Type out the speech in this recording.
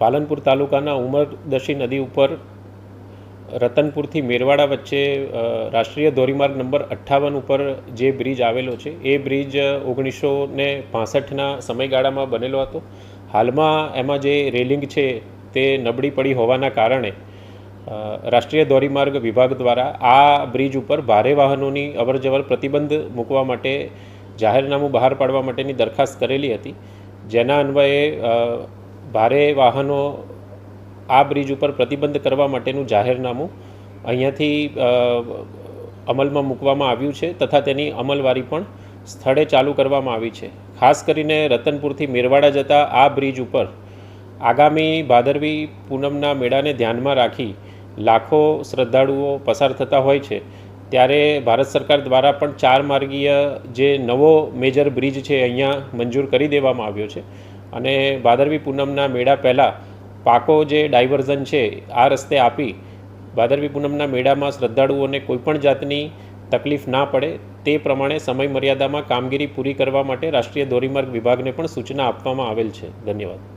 પાલનપુર તાલુકાના ઉમરદશી નદી ઉપર રતનપુરથી મેરવાડા વચ્ચે રાષ્ટ્રીય ધોરીમાર્ગ નંબર 58 ઉપર જે બ્રિજ આવેલો છે એ બ્રિજ 1965ના સમયગાળામાં બનેલો હતો. હાલમાં એમાં જે રેલિંગ છે તે નબળી પડી હોવાના કારણે રાષ્ટ્રીય ધોરીમાર્ગ વિભાગ દ્વારા આ બ્રિજ ઉપર ભારે વાહનોની અવરજવર પ્રતિબંધ મૂકવા માટે જાહેરનામું બહાર પાડવા માટેની દરખાસ્ત કરેલી હતી, જેના અન્વયે ભારે વાહનો આ બ્રિજ ઉપર પ્રતિબંધ કરવા માટેનું જાહેરનામું અહીંયાથી અમલમાં મૂકવામાં આવ્યું છે તથા તેની અમલવારી પણ સ્થળે ચાલુ કરવામાં આવી છે. ખાસ કરીને રતનપુરથી મેરવાડા જતા આ બ્રિજ ઉપર આગામી ભાદરવી પૂનમના મેળાને ધ્યાનમાં રાખી લાખો શ્રદ્ધાળુઓ પસાર થતા હોય છે, ત્યારે ભારત સરકાર દ્વારા પણ 4 માર્ગીય જે નવો મેજર બ્રિજ છે અહીંયા મંજૂર કરી દેવામાં આવ્યો છે અને ભાદરવી પૂનમના મેળા પહેલાં પાકો જે ડાયવર્ઝન છે આ રસ્તે આપી ભાદરવી પૂનમના મેળામાં શ્રદ્ધાળુઓને કોઈપણ જાતની તકલીફ ના પડે તે પ્રમાણે સમય મર્યાદામાં કામગીરી પૂરી કરવા માટે રાષ્ટ્રીય ધોરીમાર્ગ વિભાગને પણ સૂચના આપવામાં આવેલ છે. ધન્યવાદ.